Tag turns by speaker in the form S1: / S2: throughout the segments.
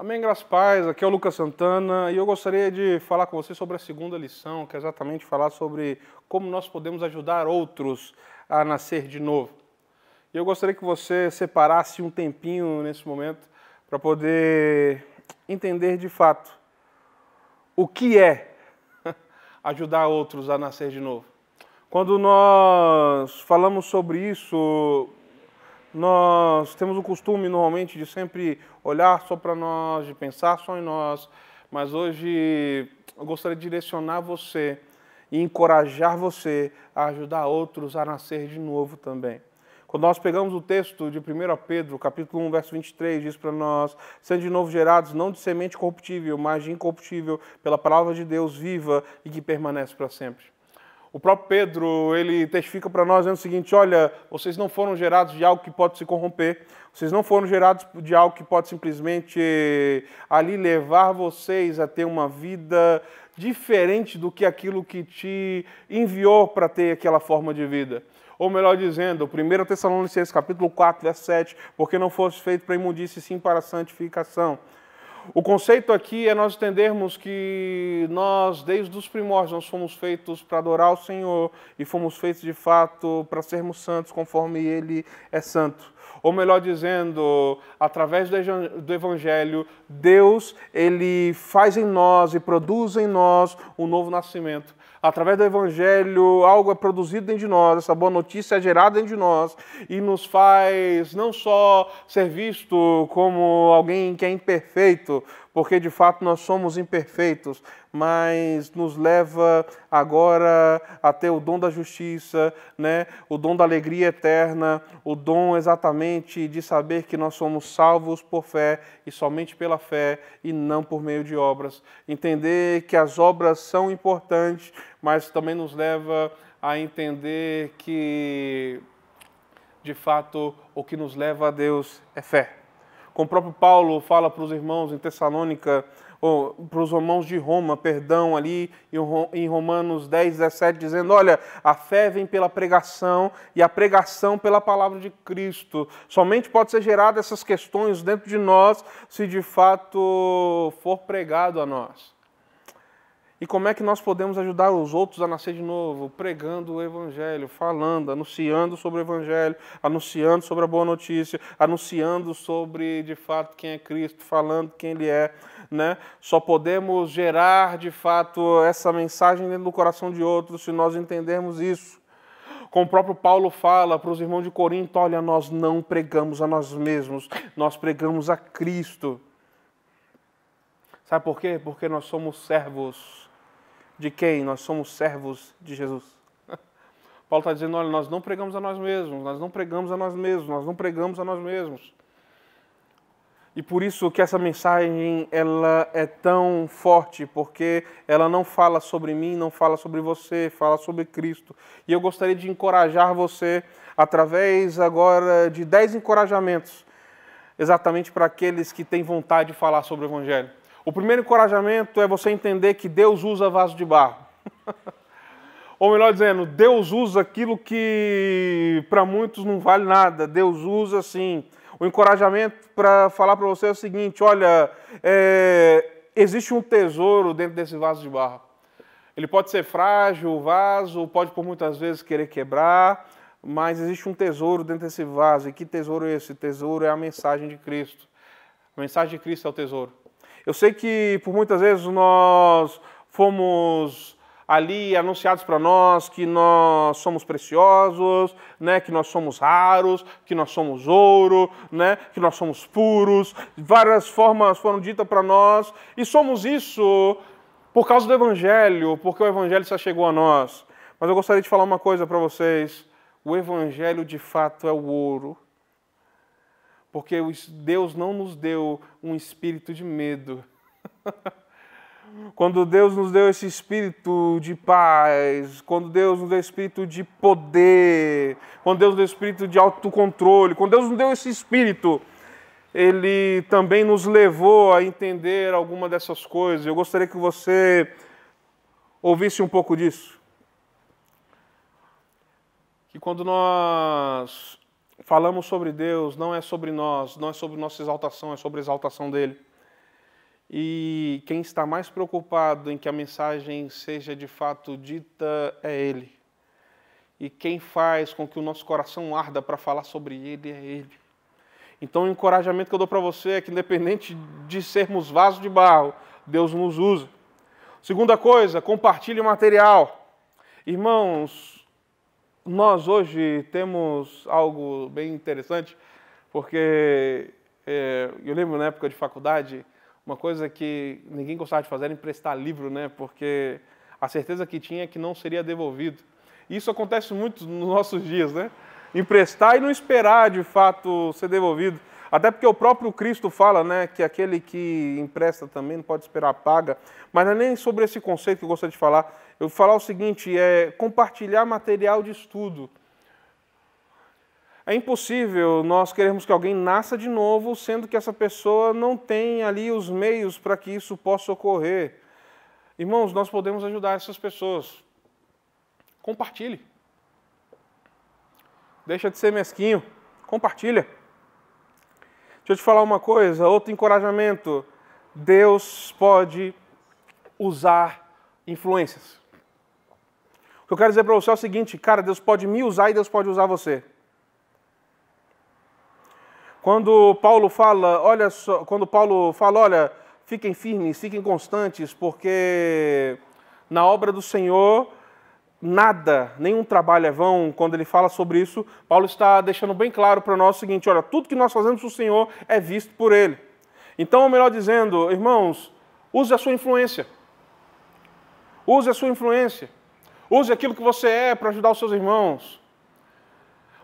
S1: Amém, graças a paz. Aqui é o Lucas Santana e eu gostaria de falar com você sobre a segunda lição, que é exatamente falar sobre como nós podemos ajudar outros a nascer de novo. E eu gostaria que você separasse um tempinho nesse momento para poder entender de fato o que é ajudar outros a nascer de novo. Quando nós falamos sobre isso, nós temos o costume, normalmente, de sempre olhar só para nós, de pensar só em nós, mas hoje eu gostaria de direcionar você e encorajar você a ajudar outros a nascer de novo também. Quando nós pegamos o texto de 1 Pedro, capítulo 1, verso 23, diz para nós, sendo de novo gerados, não de semente corruptível, mas de incorruptível, pela palavra de Deus viva e que permanece para sempre. O próprio Pedro, ele testifica para nós dizendo o seguinte, olha, vocês não foram gerados de algo que pode se corromper, vocês não foram gerados de algo que pode simplesmente ali levar vocês a ter uma vida diferente do que aquilo que te enviou para ter aquela forma de vida. Ou melhor dizendo, 1 Tessalonicenses capítulo 4, verso 7, porque não fosse feito para imundície, sim para a santificação. O conceito aqui é nós entendermos que nós, desde os primórdios, nós fomos feitos para adorar o Senhor e fomos feitos, de fato, para sermos santos conforme Ele é santo. Ou melhor dizendo, através do Evangelho, Deus, Ele faz em nós e produz em nós um novo nascimento. Através do Evangelho, algo é produzido dentro de nós, essa boa notícia é gerada dentro de nós e nos faz não só ser visto como alguém que é imperfeito, porque de fato nós somos imperfeitos, mas nos leva agora a ter o dom da justiça, né? O dom da alegria eterna, o dom exatamente de saber que nós somos salvos por fé e somente pela fé e não por meio de obras. Entender que as obras são importantes, mas também nos leva a entender que, de fato, o que nos leva a Deus é fé. Como o próprio Paulo fala para os irmãos em Tessalônica, ou para os irmãos de Roma, perdão, ali em Romanos 10, 17, dizendo, olha, a fé vem pela pregação e a pregação pela palavra de Cristo. Somente pode ser gerada essas questões dentro de nós se de fato for pregado a nós. E como é que nós podemos ajudar os outros a nascer de novo? Pregando o Evangelho, falando, anunciando sobre o Evangelho, anunciando sobre a boa notícia, anunciando sobre, de fato, quem é Cristo, falando quem Ele é, né? Só podemos gerar, de fato, essa mensagem dentro do coração de outros se nós entendermos isso. Como o próprio Paulo fala para os irmãos de Corinto, olha, nós não pregamos a nós mesmos, nós pregamos a Cristo. Sabe por quê? Porque nós somos servos. De quem? Nós somos servos de Jesus. Paulo está dizendo, olha, nós não pregamos a nós mesmos, nós não pregamos a nós mesmos, nós não pregamos a nós mesmos. E por isso que essa mensagem ela é tão forte, porque ela não fala sobre mim, não fala sobre você, fala sobre Cristo. E eu gostaria de encorajar você, através agora de 10 encorajamentos, exatamente para aqueles que têm vontade de falar sobre o Evangelho. O primeiro encorajamento é você entender que Deus usa vaso de barro. Ou melhor dizendo, Deus usa aquilo que para muitos não vale nada. Deus usa sim. O encorajamento para falar para você é o seguinte, olha, existe um tesouro dentro desse vaso de barro. Ele pode ser frágil, o vaso, pode por muitas vezes querer quebrar, mas existe um tesouro dentro desse vaso. E que tesouro é esse? Tesouro é a mensagem de Cristo. A mensagem de Cristo é o tesouro. Eu sei que por muitas vezes nós fomos ali anunciados para nós que nós somos preciosos, né, que nós somos raros, que nós somos ouro, né, que nós somos puros. Várias formas foram ditas para nós e somos isso por causa do Evangelho, porque o Evangelho só chegou a nós. Mas eu gostaria de falar uma coisa para vocês. O Evangelho de fato é o ouro. Porque Deus não nos deu um espírito de medo. Quando Deus nos deu esse espírito de paz, quando Deus nos deu espírito de poder, quando Deus nos deu espírito de autocontrole, quando Deus nos deu esse espírito, Ele também nos levou a entender alguma dessas coisas. Eu gostaria que você ouvisse um pouco disso. Que quando nós falamos sobre Deus, não é sobre nós, não é sobre nossa exaltação, é sobre a exaltação dele. E quem está mais preocupado em que a mensagem seja de fato dita é Ele. E quem faz com que o nosso coração arda para falar sobre Ele é Ele. Então o encorajamento que eu dou para você é que, independente de sermos vasos de barro, Deus nos usa. Segunda coisa, compartilhe o material. Irmãos, nós hoje temos algo bem interessante, porque eu lembro na época de faculdade, uma coisa que ninguém gostava de fazer era emprestar livro, né? Porque a certeza que tinha é que não seria devolvido. E isso acontece muito nos nossos dias, né? Emprestar e não esperar, de fato, ser devolvido. Até porque o próprio Cristo fala, né, que aquele que empresta também não pode esperar paga. Mas não é nem sobre esse conceito que eu gostaria de falar. Eu vou falar o seguinte, compartilhar material de estudo. É impossível nós queremos que alguém nasça de novo, sendo que essa pessoa não tem ali os meios para que isso possa ocorrer. Irmãos, nós podemos ajudar essas pessoas. Compartilhe. Deixa de ser mesquinho. Compartilha. Deixa eu te falar uma coisa, outro encorajamento. Deus pode usar influências. O que eu quero dizer para você é o seguinte, cara, Deus pode me usar e Deus pode usar você. Quando Paulo fala, olha, fiquem firmes, fiquem constantes, porque na obra do Senhor nada, nenhum trabalho é vão. Quando ele fala sobre isso, Paulo está deixando bem claro para nós o seguinte, olha, tudo que nós fazemos para o Senhor é visto por Ele. Então, ou melhor dizendo, irmãos, use a sua influência. Use a sua influência. Use aquilo que você é para ajudar os seus irmãos.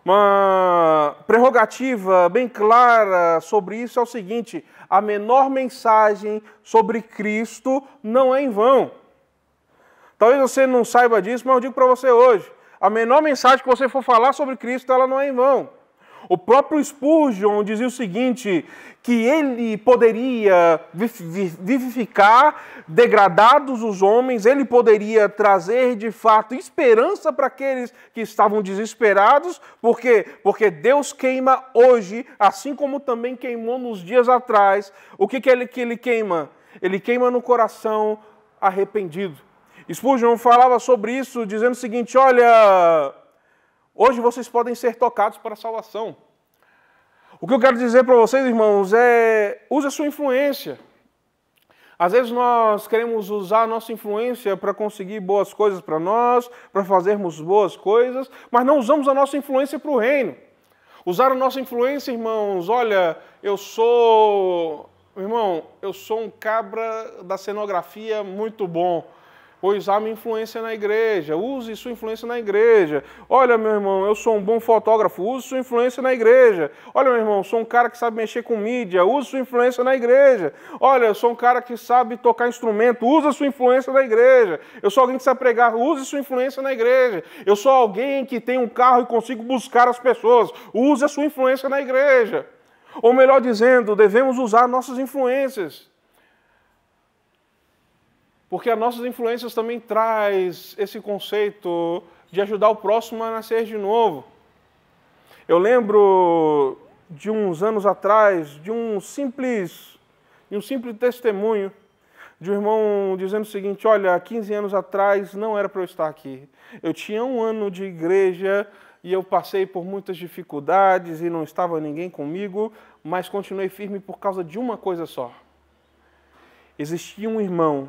S1: Uma prerrogativa bem clara sobre isso é o seguinte, a menor mensagem sobre Cristo não é em vão. Talvez você não saiba disso, mas eu digo para você hoje, a menor mensagem que você for falar sobre Cristo, ela não é em vão. O próprio Spurgeon dizia o seguinte, que ele poderia vivificar degradados os homens, ele poderia trazer de fato esperança para aqueles que estavam desesperados, por quê? Porque Deus queima hoje, assim como também queimou nos dias atrás. O que ele queima? Ele queima no coração arrependido. Spurgeon falava sobre isso, dizendo o seguinte, olha, hoje vocês podem ser tocados para a salvação. O que eu quero dizer para vocês, irmãos, use a sua influência. Às vezes nós queremos usar a nossa influência para conseguir boas coisas para nós, para fazermos boas coisas, mas não usamos a nossa influência para o reino. Usar a nossa influência, irmãos, olha, eu sou um cabra da cenografia muito bom. Vou usar minha influência na igreja, use sua influência na igreja. Olha, meu irmão, eu sou um bom fotógrafo, use sua influência na igreja. Olha, meu irmão, eu sou um cara que sabe mexer com mídia, use sua influência na igreja. Olha, eu sou um cara que sabe tocar instrumento, use a sua influência na igreja. Eu sou alguém que sabe pregar, use sua influência na igreja. Eu sou alguém que tem um carro e consigo buscar as pessoas, use a sua influência na igreja. Ou melhor dizendo, devemos usar nossas influências. Porque as nossas influências também traz esse conceito de ajudar o próximo a nascer de novo. Eu lembro de uns anos atrás, de um simples testemunho de um irmão dizendo o seguinte, olha, há 15 anos atrás não era para eu estar aqui. Eu tinha 1 ano de igreja e eu passei por muitas dificuldades e não estava ninguém comigo, mas continuei firme por causa de uma coisa só. Existia um irmão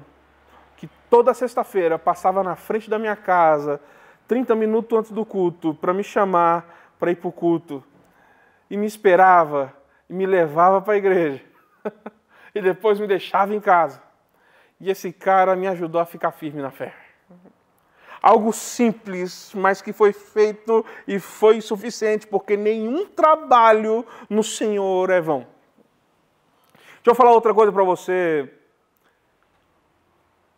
S1: que toda sexta-feira passava na frente da minha casa, 30 minutos antes do culto, para me chamar para ir para o culto. E me esperava, e me levava para a igreja. E depois me deixava em casa. E esse cara me ajudou a ficar firme na fé. Algo simples, mas que foi feito e foi suficiente, porque nenhum trabalho no Senhor é vão. Deixa eu falar outra coisa para você.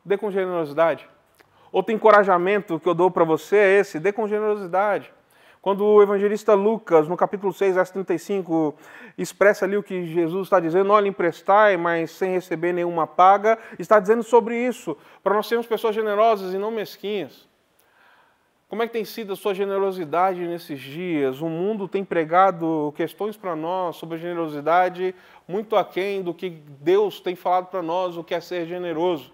S1: Dê com generosidade. Outro encorajamento que eu dou para você é esse, dê com generosidade. Quando o evangelista Lucas, no capítulo 6, verso 35, expressa ali o que Jesus está dizendo, olha, emprestai, mas sem receber nenhuma paga, está dizendo sobre isso, para nós sermos pessoas generosas e não mesquinhas. Como é que tem sido a sua generosidade nesses dias? O mundo tem pregado questões para nós sobre a generosidade muito aquém do que Deus tem falado para nós, o que é ser generoso.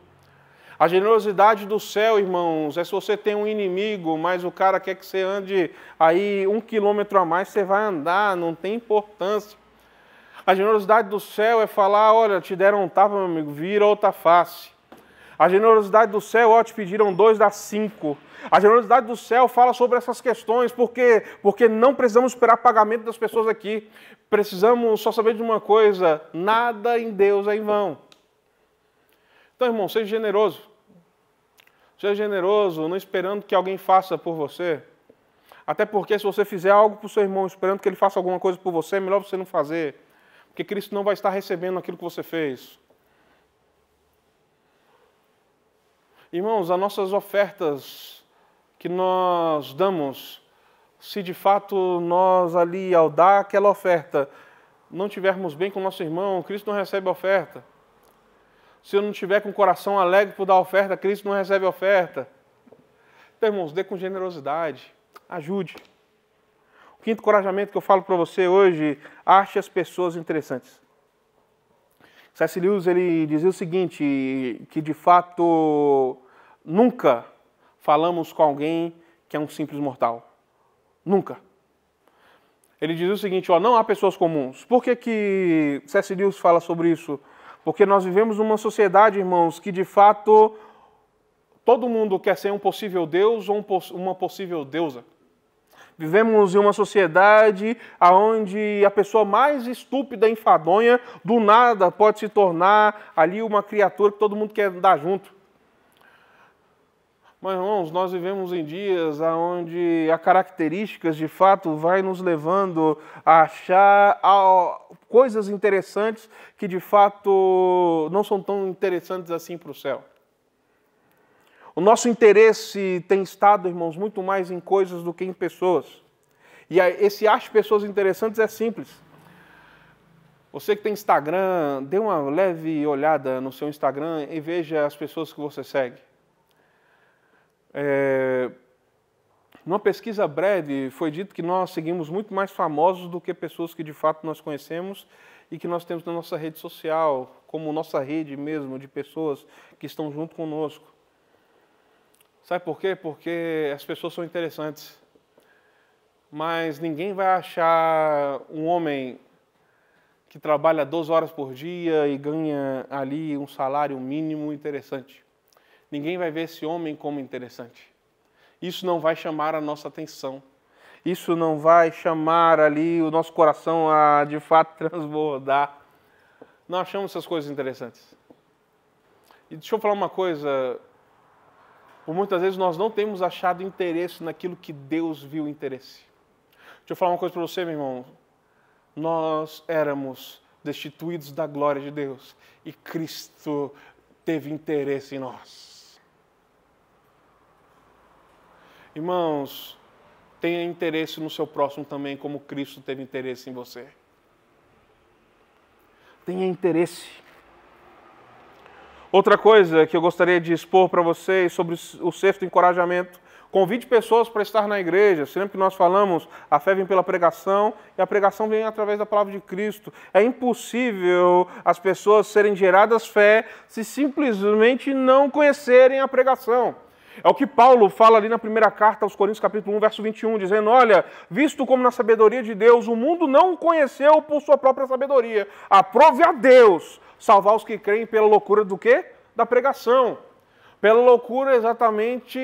S1: A generosidade do céu, irmãos, é se você tem um inimigo, mas o cara quer que você ande aí 1 quilômetro a mais, você vai andar, não tem importância. A generosidade do céu é falar, olha, te deram um tapa, meu amigo, vira outra face. A generosidade do céu, ó, te pediram 2, dá 5. A generosidade do céu fala sobre essas questões, porque não precisamos esperar pagamento das pessoas aqui. Precisamos só saber de uma coisa, nada em Deus é em vão. Então, irmão, seja generoso. Seja generoso, não esperando que alguém faça por você. Até porque se você fizer algo para o seu irmão esperando que ele faça alguma coisa por você, é melhor você não fazer. Porque Cristo não vai estar recebendo aquilo que você fez. Irmãos, as nossas ofertas que nós damos, se de fato nós ali, ao dar aquela oferta, não tivermos bem com o nosso irmão, Cristo não recebe a oferta. Se eu não tiver com o coração alegre por dar a oferta, Cristo não recebe a oferta. Então, irmãos, dê com generosidade, ajude. O quinto encorajamento que eu falo para você hoje, ache as pessoas interessantes. C.S. Lewis, ele dizia o seguinte, que de fato nunca falamos com alguém que é um simples mortal. Nunca. Ele dizia o seguinte, ó, não há pessoas comuns. Por que C.S. Lewis fala sobre isso? Porque nós vivemos numa sociedade, irmãos, que de fato todo mundo quer ser um possível Deus ou uma possível deusa. Vivemos em uma sociedade onde a pessoa mais estúpida e enfadonha, do nada, pode se tornar ali uma criatura que todo mundo quer andar junto. Mas, irmãos, nós vivemos em dias onde as características, de fato, vai nos levando a achar coisas interessantes que, de fato, não são tão interessantes assim para o céu. O nosso interesse tem estado, irmãos, muito mais em coisas do que em pessoas. E esse ache pessoas interessantes é simples. Você que tem Instagram, dê uma leve olhada no seu Instagram e veja as pessoas que você segue. Numa pesquisa breve, foi dito que nós seguimos muito mais famosos do que pessoas que de fato nós conhecemos e que nós temos na nossa rede social, como nossa rede mesmo de pessoas que estão junto conosco. Sabe por quê? Porque as pessoas são interessantes. Mas ninguém vai achar um homem que trabalha 12 horas por dia e ganha ali um salário mínimo interessante. Ninguém vai ver esse homem como interessante. Isso não vai chamar a nossa atenção. Isso não vai chamar ali o nosso coração a, de fato, transbordar. Não achamos essas coisas interessantes. E deixa eu falar uma coisa. Por muitas vezes nós não temos achado interesse naquilo que Deus viu interesse. Deixa eu falar uma coisa para você, meu irmão. Nós éramos destituídos da glória de Deus e Cristo teve interesse em nós. Irmãos, tenha interesse no seu próximo também, como Cristo teve interesse em você. Tenha interesse. Outra coisa que eu gostaria de expor para vocês sobre o sexto encorajamento, convide pessoas para estar na igreja. Sempre que nós falamos, a fé vem pela pregação e a pregação vem através da palavra de Cristo. É impossível as pessoas serem geradas fé se simplesmente não conhecerem a pregação. É o que Paulo fala ali na primeira carta aos Coríntios, capítulo 1, verso 21, dizendo, olha, visto como na sabedoria de Deus, o mundo não o conheceu por sua própria sabedoria. Aprove a Deus salvar os que creem pela loucura do quê? Da pregação. Pela loucura exatamente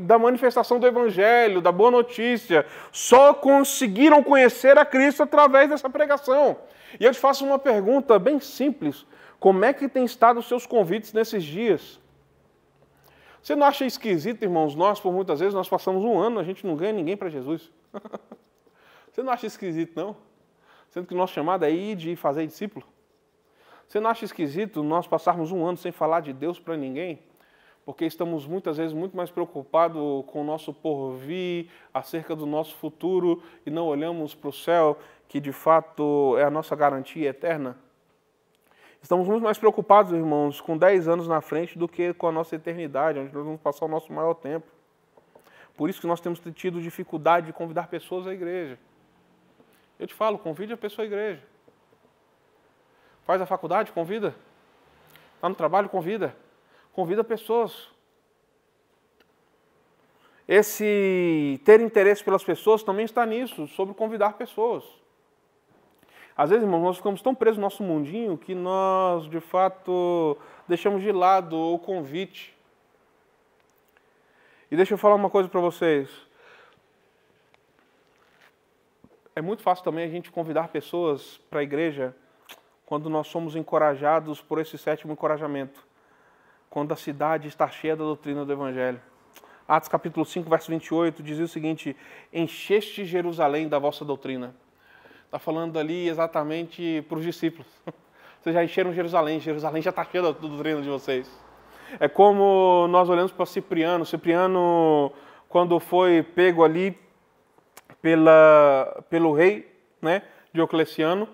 S1: da manifestação do Evangelho, da boa notícia. Só conseguiram conhecer a Cristo através dessa pregação. E eu te faço uma pergunta bem simples. Como é que tem estado os seus convites nesses dias? Você não acha esquisito, irmãos? Nós, por muitas vezes, nós passamos um ano, a gente não ganha ninguém para Jesus. Você não acha esquisito, não? Sendo que o nosso chamado é ir de fazer discípulo. Você não acha esquisito nós passarmos um ano sem falar de Deus para ninguém? Porque estamos muitas vezes muito mais preocupados com o nosso porvir, acerca do nosso futuro, e não olhamos para o céu, que de fato é a nossa garantia eterna? Estamos muito mais preocupados, irmãos, com 10 anos na frente do que com a nossa eternidade, onde nós vamos passar o nosso maior tempo. Por isso que nós temos tido dificuldade de convidar pessoas à igreja. Eu te falo, convide a pessoa à igreja. Faz a faculdade, convida. Está no trabalho, convida. Convida pessoas. Esse ter interesse pelas pessoas também está nisso, sobre convidar pessoas. Às vezes, irmãos, nós ficamos tão presos no nosso mundinho que nós, de fato, deixamos de lado o convite. E deixa eu falar uma coisa para vocês. É muito fácil também a gente convidar pessoas para a igreja quando nós somos encorajados por esse sétimo encorajamento. Quando a cidade está cheia da doutrina do Evangelho. Atos capítulo 5, verso 28, dizia o seguinte: encheste Jerusalém da vossa doutrina. Está falando ali exatamente para os discípulos. Vocês já encheram Jerusalém, Jerusalém já está cheia da doutrina de vocês. É como nós olhamos para Cipriano. Cipriano, quando foi pego ali pelo rei, né, Diocleciano,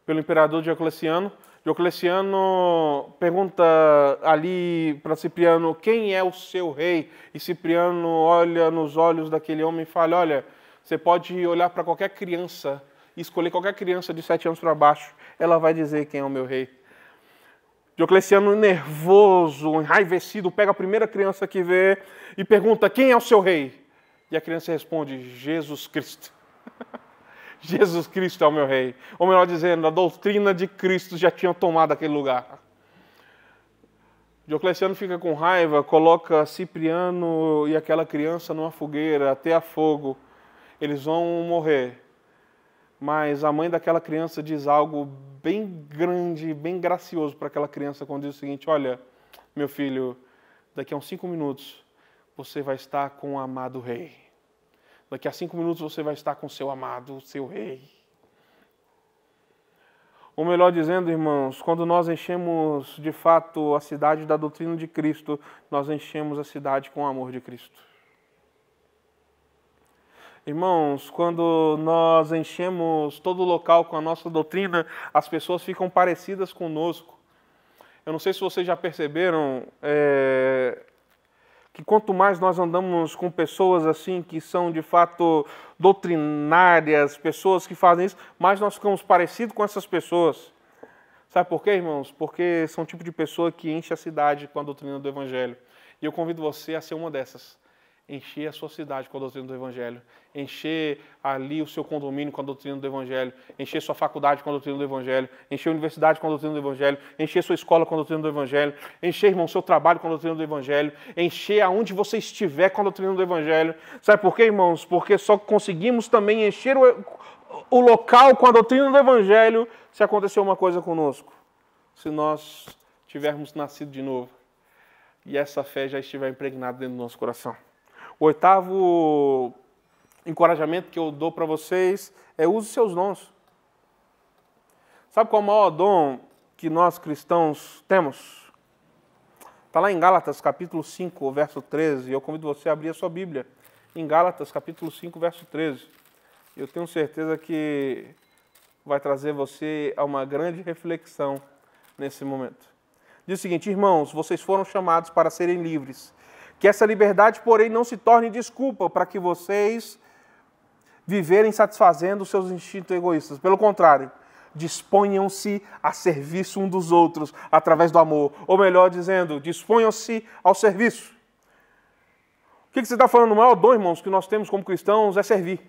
S1: pelo imperador Diocleciano, Diocleciano pergunta ali para Cipriano, quem é o seu rei? E Cipriano olha nos olhos daquele homem e fala, olha, você pode olhar para qualquer criança e escolher qualquer criança de 7 anos para baixo, ela vai dizer quem é o meu rei. Diocleciano, nervoso, enraivecido, pega a primeira criança que vê e pergunta, quem é o seu rei? E a criança responde, Jesus Cristo. Jesus Cristo é o meu rei. Ou melhor dizendo, a doutrina de Cristo já tinha tomado aquele lugar. Diocleciano fica com raiva, coloca Cipriano e aquela criança numa fogueira, até a fogo. Eles vão morrer. Mas a mãe daquela criança diz algo bem grande, bem gracioso para aquela criança, quando diz o seguinte, olha, meu filho, daqui a uns 5 minutos você vai estar com o amado rei. Daqui a 5 minutos você vai estar com o seu amado, o seu rei. Ou melhor dizendo, irmãos, quando nós enchemos de fato a cidade da doutrina de Cristo, nós enchemos a cidade com o amor de Cristo. Irmãos, quando nós enchemos todo o local com a nossa doutrina, as pessoas ficam parecidas conosco. Eu não sei se vocês já perceberam que quanto mais nós andamos com pessoas assim, que são de fato doutrinárias, pessoas que fazem isso, mais nós ficamos parecidos com essas pessoas. Sabe por quê, irmãos? Porque são o tipo de pessoa que enche a cidade com a doutrina do Evangelho. E eu convido você a ser uma dessas. Encher a sua cidade com a doutrina do Evangelho, encher ali o seu condomínio com a doutrina do Evangelho, encher sua faculdade com a doutrina do Evangelho, encher a universidade com a doutrina do Evangelho, encher sua escola com a doutrina do Evangelho, encher, irmão, seu trabalho com a doutrina do Evangelho, encher aonde você estiver com a doutrina do Evangelho. Sabe por quê, irmãos? Porque só conseguimos também encher o local com a doutrina do Evangelho se acontecer uma coisa conosco. Se nós tivermos nascido de novo e essa fé já estiver impregnada dentro do nosso coração. O 8º encorajamento que eu dou para vocês é use seus dons. Sabe qual é o maior dom que nós cristãos temos? Está lá em Gálatas, capítulo 5, verso 13. Eu convido você a abrir a sua Bíblia. Em Gálatas, capítulo 5, verso 13. Eu tenho certeza que vai trazer você a uma grande reflexão nesse momento. Diz o seguinte, irmãos, vocês foram chamados para serem livres. Que essa liberdade, porém, não se torne desculpa para que vocês viverem satisfazendo os seus instintos egoístas. Pelo contrário, disponham-se a serviço um dos outros através do amor. Ou melhor dizendo, disponham-se ao serviço. O que você está falando? O maior dom, irmãos, que nós temos como cristãos é servir.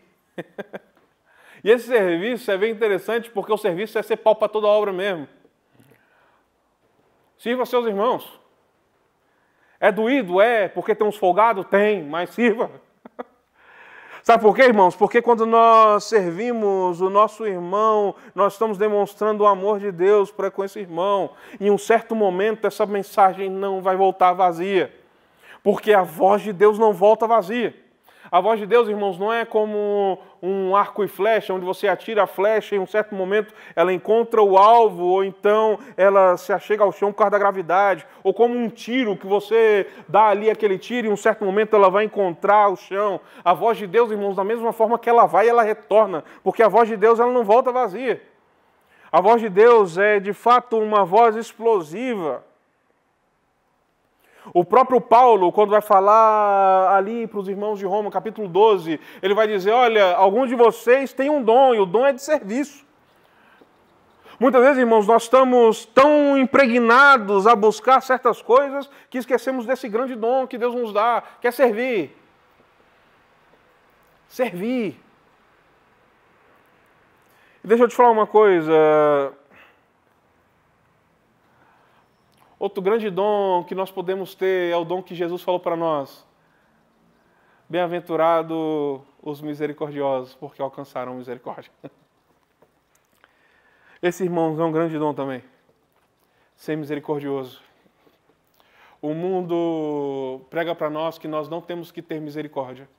S1: E esse serviço é bem interessante porque o serviço é ser pau para toda a obra mesmo. Sirva seus irmãos. É doído? É. Porque tem uns folgados? Tem, mas sirva. Sabe por quê, irmãos? Porque quando nós servimos o nosso irmão, nós estamos demonstrando o amor de Deus para com esse irmão. Em um certo momento, essa mensagem não vai voltar vazia. Porque a voz de Deus não volta vazia. A voz de Deus, irmãos, não é como um arco e flecha, onde você atira a flecha e em um certo momento ela encontra o alvo, ou então ela se achega ao chão por causa da gravidade, ou como um tiro que você dá ali aquele tiro e em um certo momento ela vai encontrar o chão. A voz de Deus, irmãos, da mesma forma que ela vai, ela retorna, porque a voz de Deus ela não volta vazia. A voz de Deus é, de fato, uma voz explosiva. O próprio Paulo, quando vai falar ali para os irmãos de Roma, capítulo 12, ele vai dizer, olha, alguns de vocês têm um dom, e o dom é de serviço. Muitas vezes, irmãos, nós estamos tão impregnados a buscar certas coisas que esquecemos desse grande dom que Deus nos dá, que é servir. Servir. E deixa eu te falar uma coisa. Outro grande dom que nós podemos ter é o dom que Jesus falou para nós. Bem-aventurado os misericordiosos, porque alcançarão misericórdia. Esse, irmãos, é um grande dom também. Ser misericordioso. O mundo prega para nós que nós não temos que ter misericórdia.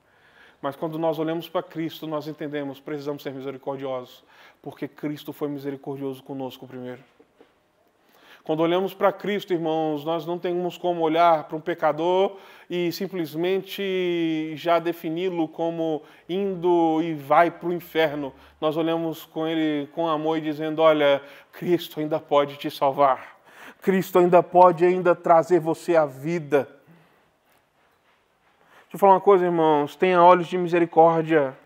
S1: Mas quando nós olhamos para Cristo, nós entendemos, precisamos ser misericordiosos. Porque Cristo foi misericordioso conosco primeiro. Quando olhamos para Cristo, irmãos, nós não temos como olhar para um pecador e simplesmente já defini-lo como indo e vai para o inferno. Nós olhamos com ele com amor e dizendo, olha, Cristo ainda pode te salvar. Cristo ainda pode trazer você à vida. Deixa eu falar uma coisa, irmãos, tenha olhos de misericórdia.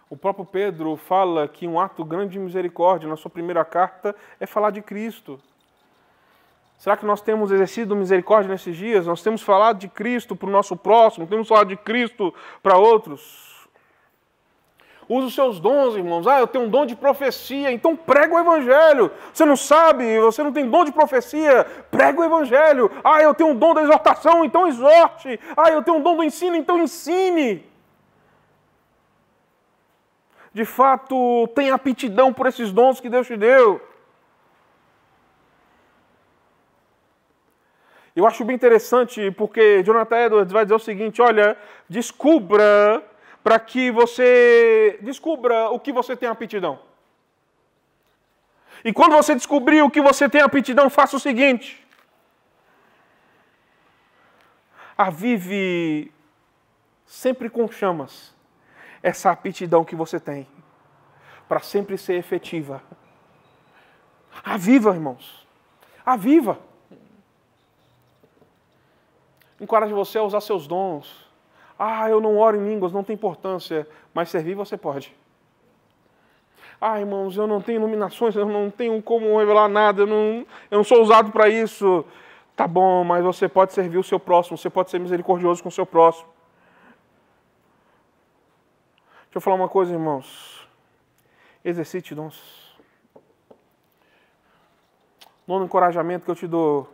S1: O próprio Pedro fala que um ato grande de misericórdia na sua primeira carta é falar de Cristo. Será que nós temos exercido misericórdia nesses dias? Nós temos falado de Cristo para o nosso próximo, temos falado de Cristo para outros. Use os seus dons, irmãos. Eu tenho um dom de profecia, então prega o Evangelho. Você não sabe, você não tem dom de profecia, prega o Evangelho. Eu tenho um dom da exortação, então exorte. Eu tenho um dom do ensino, então ensine. De fato, tenha aptidão por esses dons que Deus te deu. Eu acho bem interessante, porque Jonathan Edwards vai dizer o seguinte, olha, descubra o que você tem aptidão. E quando você descobrir o que você tem aptidão, faça o seguinte. Avive sempre com chamas essa aptidão que você tem, para sempre ser efetiva. Aviva, irmãos. Aviva. Encoraje você a usar seus dons. Eu não oro em línguas, não tem importância, mas servir você pode. Irmãos, eu não tenho iluminações, eu não tenho como revelar nada, eu não sou usado para isso. Tá bom, mas você pode servir o seu próximo, você pode ser misericordioso com o seu próximo. Deixa eu falar uma coisa, irmãos. Exercite dons. Nono encorajamento que eu te dou.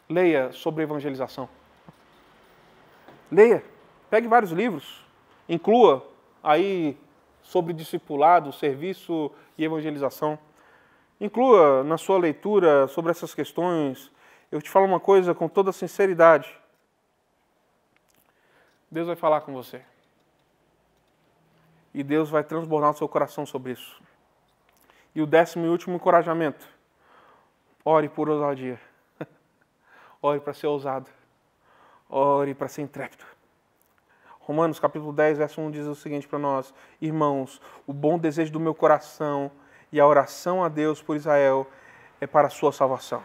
S1: Leia sobre evangelização. Leia. Pegue vários livros. Inclua aí sobre discipulado, serviço e evangelização. Inclua na sua leitura sobre essas questões. Eu te falo uma coisa com toda sinceridade. Deus vai falar com você. E Deus vai transbordar o seu coração sobre isso. E o 10º e último encorajamento. Ore por ousadia. Ore para ser ousado. Ore para ser intrépido. Romanos capítulo 10, verso 1 diz o seguinte para nós. Irmãos, o bom desejo do meu coração e a oração a Deus por Israel é para a sua salvação.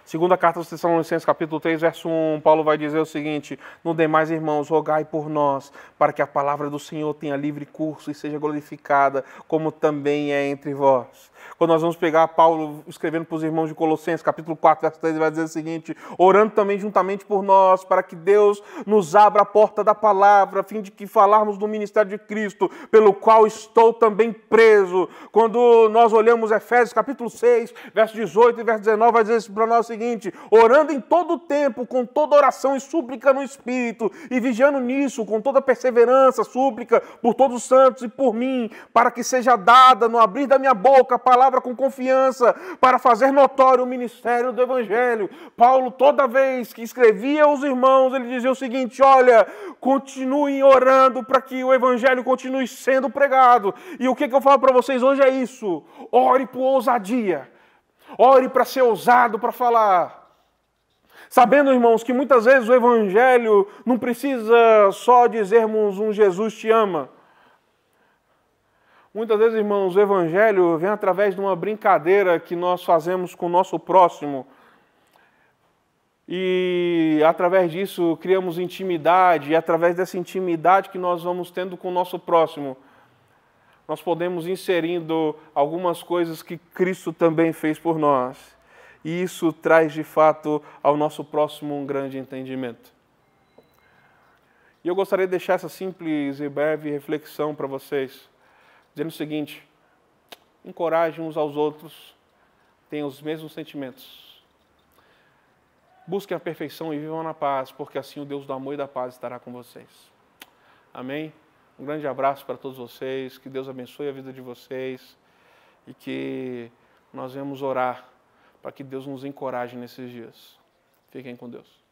S1: Segunda carta aos Tessalonicenses, capítulo 3, verso 1, Paulo vai dizer o seguinte: no demais, irmãos, rogai por nós, para que a palavra do Senhor tenha livre curso e seja glorificada, como também é entre vós. Quando nós vamos pegar Paulo escrevendo para os irmãos de Colossenses, capítulo 4, verso 3, ele vai dizer o seguinte: orando também juntamente por nós, para que Deus nos abra a porta da palavra, a fim de que falarmos do ministério de Cristo, pelo qual estou também preso. Quando nós olhamos Efésios, capítulo 6, verso 18 e verso 19, vai dizer para nós o seguinte: orando em todo o tempo, com toda oração e súplica no Espírito, e vigiando nisso, com toda perseverança, súplica por todos os santos e por mim, para que seja dada no abrir da minha boca a palavra com confiança, para fazer notório o ministério do Evangelho. Paulo, toda vez que escrevia aos irmãos, ele dizia o seguinte: olha, continuem orando para que o Evangelho continue sendo pregado. E o que eu falo para vocês hoje é isso: ore por ousadia. Ore para ser ousado para falar. Sabendo, irmãos, que muitas vezes o Evangelho não precisa só dizermos um Jesus te ama. Muitas vezes, irmãos, o Evangelho vem através de uma brincadeira que nós fazemos com o nosso próximo. E através disso criamos intimidade, e através dessa intimidade que nós vamos tendo com o nosso próximo, nós podemos ir inserindo algumas coisas que Cristo também fez por nós. E isso traz de fato ao nosso próximo um grande entendimento. E eu gostaria de deixar essa simples e breve reflexão para vocês, dizendo o seguinte: encorajem uns aos outros, tenham os mesmos sentimentos. Busquem a perfeição e vivam na paz, porque assim o Deus do amor e da paz estará com vocês. Amém? Um grande abraço para todos vocês, que Deus abençoe a vida de vocês e que nós venhamos orar para que Deus nos encoraje nesses dias. Fiquem com Deus.